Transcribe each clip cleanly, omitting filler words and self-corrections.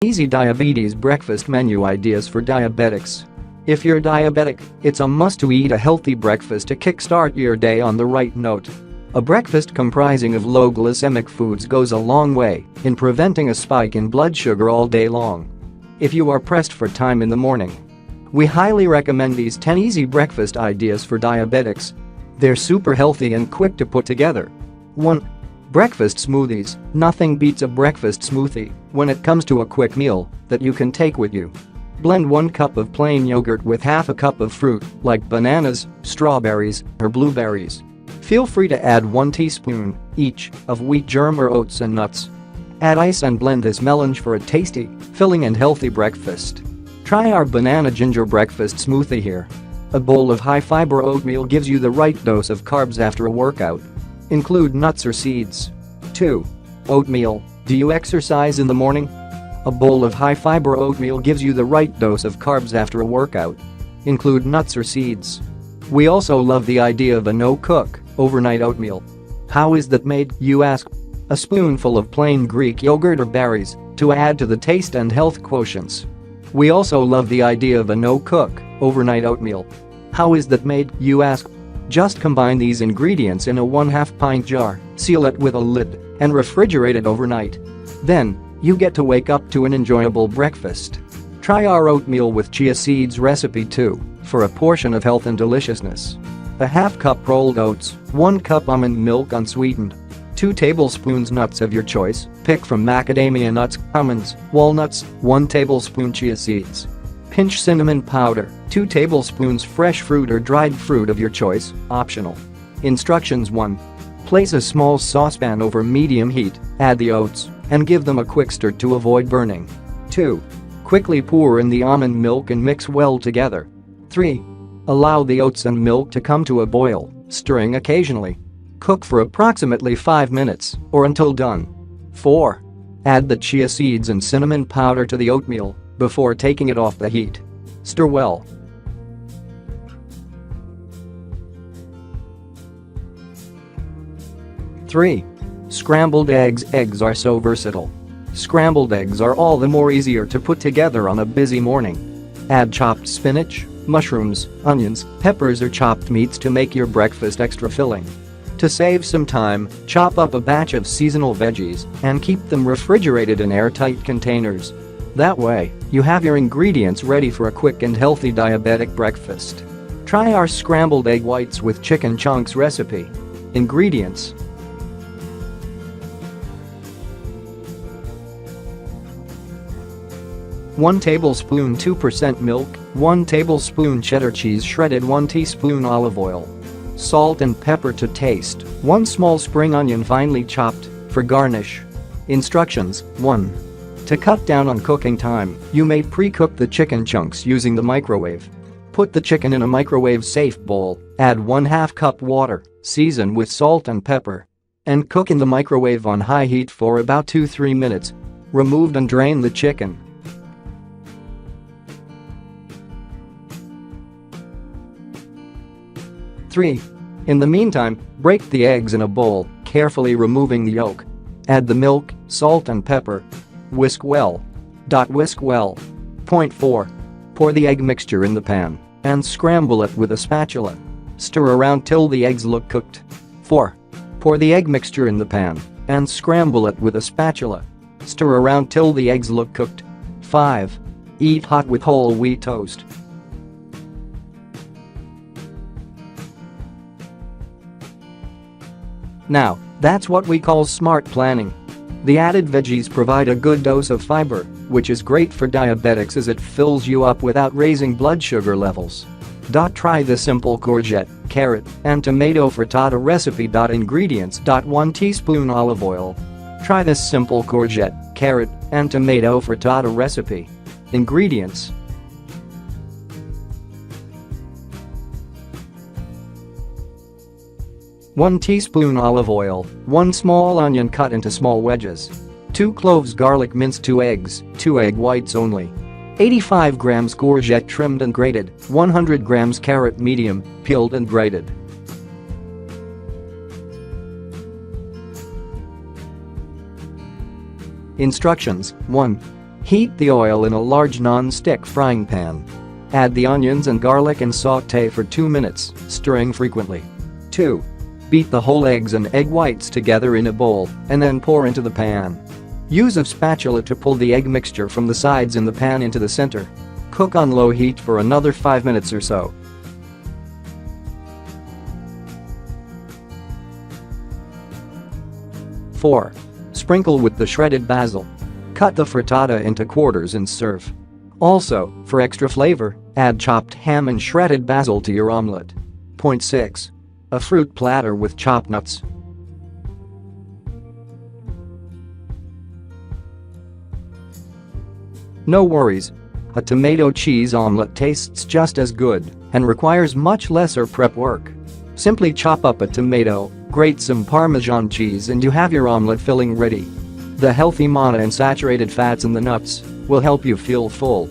Easy diabetes breakfast menu ideas for diabetics. If you're diabetic, it's a must to eat a healthy breakfast to kickstart your day on the right note. A breakfast comprising of low glycemic foods goes a long way in preventing a spike in blood sugar all day long. If you are pressed for time in the morning, we highly recommend these 10 easy breakfast ideas for diabetics. They're super healthy and quick to put together. 1. Breakfast smoothies. Nothing beats a breakfast smoothie when it comes to a quick meal that you can take with you. Blend 1 cup of plain yogurt with half a cup of fruit like bananas, strawberries, or blueberries. Feel free to add 1 teaspoon each of wheat germ or oats and nuts. Add ice and blend this melange for a tasty, filling and healthy breakfast. Try our banana ginger breakfast smoothie here. A bowl of high-fiber oatmeal gives you the right dose of carbs after a workout. Include nuts or seeds. 2. Oatmeal. Do you exercise in the morning? A bowl of high-fiber oatmeal gives you the right dose of carbs after a workout. Include nuts or seeds. We also love the idea of a no-cook, overnight oatmeal. How is that made, you ask? A spoonful of plain Greek yogurt or berries to add to the taste and health quotients. We also love the idea of a no-cook, overnight oatmeal. How is that made, you ask? Just combine these ingredients in a 1/2 pint jar, seal it with a lid, and refrigerate it overnight. Then, you get to wake up to an enjoyable breakfast. Try our oatmeal with chia seeds recipe too, for a portion of health and deliciousness. A 1/2 cup rolled oats, 1 cup almond milk unsweetened, 2 tablespoons nuts of your choice, pick from macadamia nuts, almonds, walnuts, 1 tablespoon chia seeds. Pinch cinnamon powder, 2 tablespoons fresh fruit or dried fruit of your choice, optional. Instructions 1. Place a small saucepan over medium heat, add the oats, and give them a quick stir to avoid burning. 2. Quickly pour in the almond milk and mix well together. 3. Allow the oats and milk to come to a boil, stirring occasionally. Cook for approximately 5 minutes or until done. 4. Add the chia seeds and cinnamon powder to the oatmeal before taking it off the heat. Stir well. 3. Scrambled eggs. Eggs are so versatile. Scrambled eggs are all the more easier to put together on a busy morning. Add chopped spinach, mushrooms, onions, peppers or chopped meats to make your breakfast extra filling. To save some time, chop up a batch of seasonal veggies and keep them refrigerated in airtight containers. That way, you have your ingredients ready for a quick and healthy diabetic breakfast. Try our scrambled egg whites with chicken chunks recipe. Ingredients: 1 tablespoon 2% milk, 1 tablespoon cheddar cheese shredded, 1 teaspoon olive oil. Salt and pepper to taste, 1 small spring onion finely chopped, for garnish. Instructions: 1. To cut down on cooking time, you may pre-cook the chicken chunks using the microwave. Put the chicken in a microwave-safe bowl, add 1/2 cup water, season with salt and pepper, and cook in the microwave on high heat for about 2-3 minutes. Remove and drain the chicken. 3. In the meantime, break the eggs in a bowl, carefully removing the yolk. Add the milk, salt and pepper. Whisk well. Whisk well. Point 4. Pour the egg mixture in the pan and scramble it with a spatula. Stir around till the eggs look cooked. 4. Pour the egg mixture in the pan and scramble it with a spatula. Stir around till the eggs look cooked. 5. Eat hot with whole wheat toast. Now, that's what we call smart planning. The added veggies provide a good dose of fiber, which is great for diabetics as it fills you up without raising blood sugar levels. Try the simple courgette, carrot, and tomato frittata recipe. Ingredients: 1 teaspoon olive oil. Try this simple courgette, carrot, and tomato frittata recipe. Ingredients: 1 teaspoon olive oil, 1 small onion cut into small wedges, 2 cloves garlic minced, 2 eggs, 2 egg whites only, 85 grams courgette trimmed and grated, 100 grams carrot medium, peeled and grated. Instructions: 1. Heat the oil in a large non-stick frying pan. Add the onions and garlic and sauté for 2 minutes, stirring frequently. 2. Beat the whole eggs and egg whites together in a bowl and then pour into the pan. Use a spatula to pull the egg mixture from the sides in the pan into the center. Cook on low heat for another 5 minutes or so. 4. Sprinkle with the shredded basil. Cut the frittata into quarters and serve. Also, for extra flavor, add chopped ham and shredded basil to your omelette. Point 6. A fruit platter with chopped nuts. No worries. A tomato cheese omelette tastes just as good and requires much lesser prep work. Simply chop up a tomato, grate some Parmesan cheese and you have your omelette filling ready. The healthy monounsaturated fats in the nuts will help you feel full.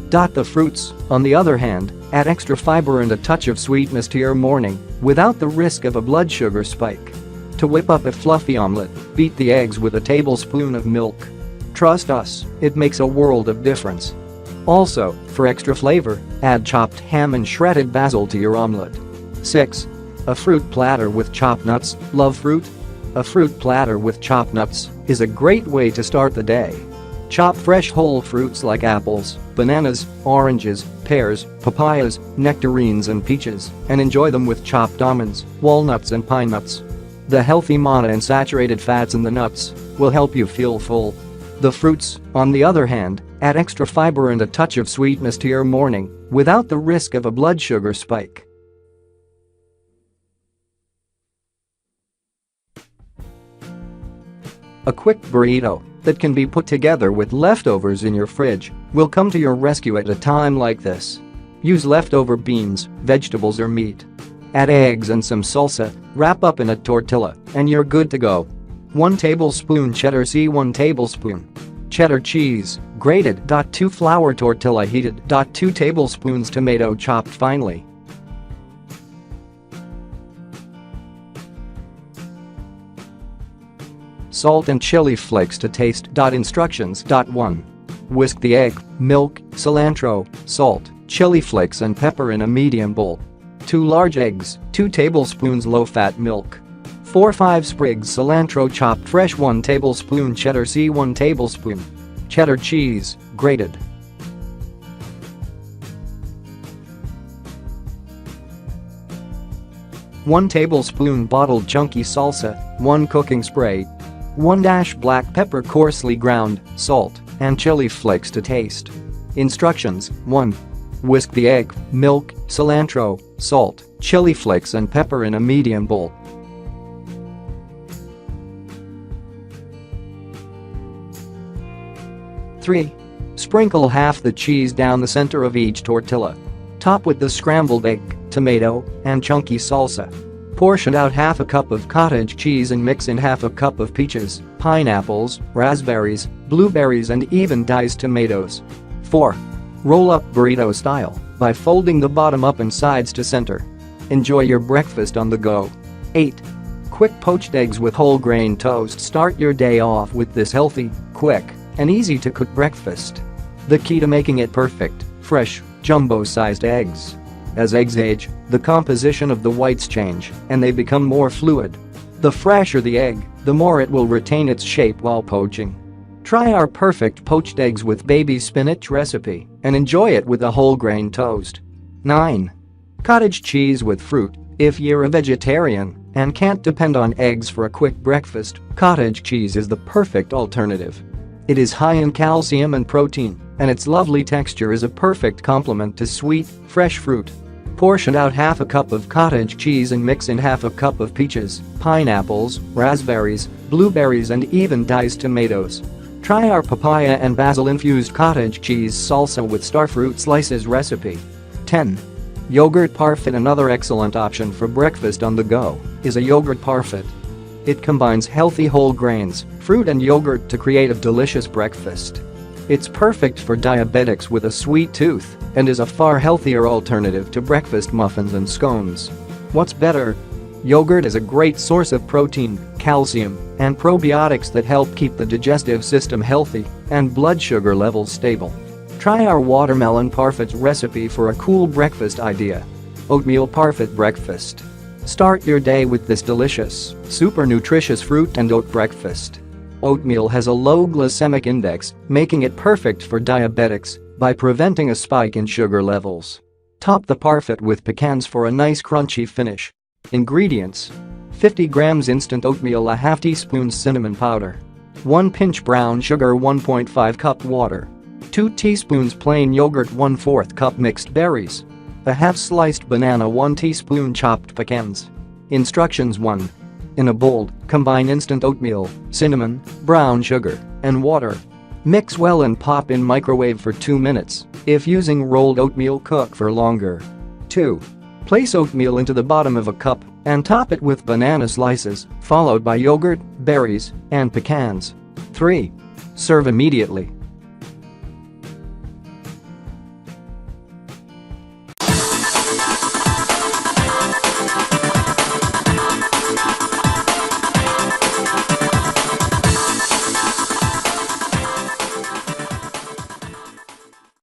The fruits, on the other hand, add extra fiber and a touch of sweetness to your morning without the risk of a blood sugar spike. To whip up a fluffy omelette, beat the eggs with a tablespoon of milk. Trust us, it makes a world of difference. Also, for extra flavor, add chopped ham and shredded basil to your omelette. 6. A fruit platter with chopped nuts. Love fruit? A fruit platter with chopped nuts is a great way to start the day. Chop fresh whole fruits like apples, bananas, oranges, pears, papayas, nectarines and peaches and enjoy them with chopped almonds, walnuts and pine nuts. The healthy monounsaturated fats in the nuts will help you feel full. The fruits, on the other hand, add extra fiber and a touch of sweetness to your morning without the risk of a blood sugar spike. A quick burrito that can be put together with leftovers in your fridge will come to your rescue at a time like this. Use leftover beans, vegetables or meat. Add eggs and some salsa, wrap up in a tortilla, and you're good to go. 1 tablespoon cheddar. 1 tablespoon cheddar cheese, grated. 2 flour tortilla heated. 2 tablespoons tomato chopped finely. Salt and chili flakes to taste. Instructions. 1. Whisk the egg, milk, cilantro, salt, chili flakes and pepper in a medium bowl. 2 large eggs, 2 tablespoons low-fat milk. 4-5 sprigs cilantro chopped fresh. 1 tablespoon cheddar. 1 tablespoon cheddar cheese, grated. 1 tablespoon bottled chunky salsa, 1 cooking spray, 1 dash black pepper coarsely ground, salt, and chili flakes to taste. Instructions. 1. Whisk the egg, milk, cilantro, salt, chili flakes and pepper in a medium bowl. 3. Sprinkle half the cheese down the center of each tortilla. Top with the scrambled egg, tomato, and chunky salsa. Portion out half a cup of cottage cheese and mix in half a cup of peaches, pineapples, raspberries, blueberries and even diced tomatoes. 4. Roll up burrito style by folding the bottom up and sides to center. Enjoy your breakfast on the go. 8. Quick poached eggs with whole grain toast. Start your day off with this healthy, quick, and easy to cook breakfast. The key to making it perfect: fresh, jumbo-sized eggs. As eggs age, the composition of the whites change and they become more fluid. The fresher the egg, the more it will retain its shape while poaching. Try our perfect poached eggs with baby spinach recipe and enjoy it with a whole grain toast. 9. Cottage cheese with fruit. If you're a vegetarian and can't depend on eggs for a quick breakfast, cottage cheese is the perfect alternative. It is high in calcium and protein, and its lovely texture is a perfect complement to sweet, fresh fruit. Portion out half a cup of cottage cheese and mix in half a cup of peaches, pineapples, raspberries, blueberries and even diced tomatoes. Try our papaya and basil-infused cottage cheese salsa with starfruit slices recipe. 10. Yogurt parfait. Another excellent option for breakfast on the go is a yogurt parfait. It combines healthy whole grains, fruit and yogurt to create a delicious breakfast. It's perfect for diabetics with a sweet tooth and is a far healthier alternative to breakfast muffins and scones. What's better? Yogurt is a great source of protein, calcium, and probiotics that help keep the digestive system healthy and blood sugar levels stable. Try our watermelon parfait recipe for a cool breakfast idea. Oatmeal parfait breakfast. Start your day with this delicious, super nutritious fruit and oat breakfast. Oatmeal has a low glycemic index, making it perfect for diabetics by preventing a spike in sugar levels. Top the parfait with pecans for a nice crunchy finish. Ingredients: 50 grams instant oatmeal, a half teaspoon cinnamon powder, 1 pinch brown sugar, 1.5 cup water, 2 teaspoons plain yogurt, 1/4 cup mixed berries, a half sliced banana, 1 teaspoon chopped pecans. Instructions: 1. In a bowl, combine instant oatmeal, cinnamon, brown sugar, and water. Mix well and pop in microwave for 2 minutes. If using rolled oatmeal, cook for longer. 2. Place oatmeal into the bottom of a cup and top it with banana slices, followed by yogurt, berries, and pecans. 3. Serve immediately.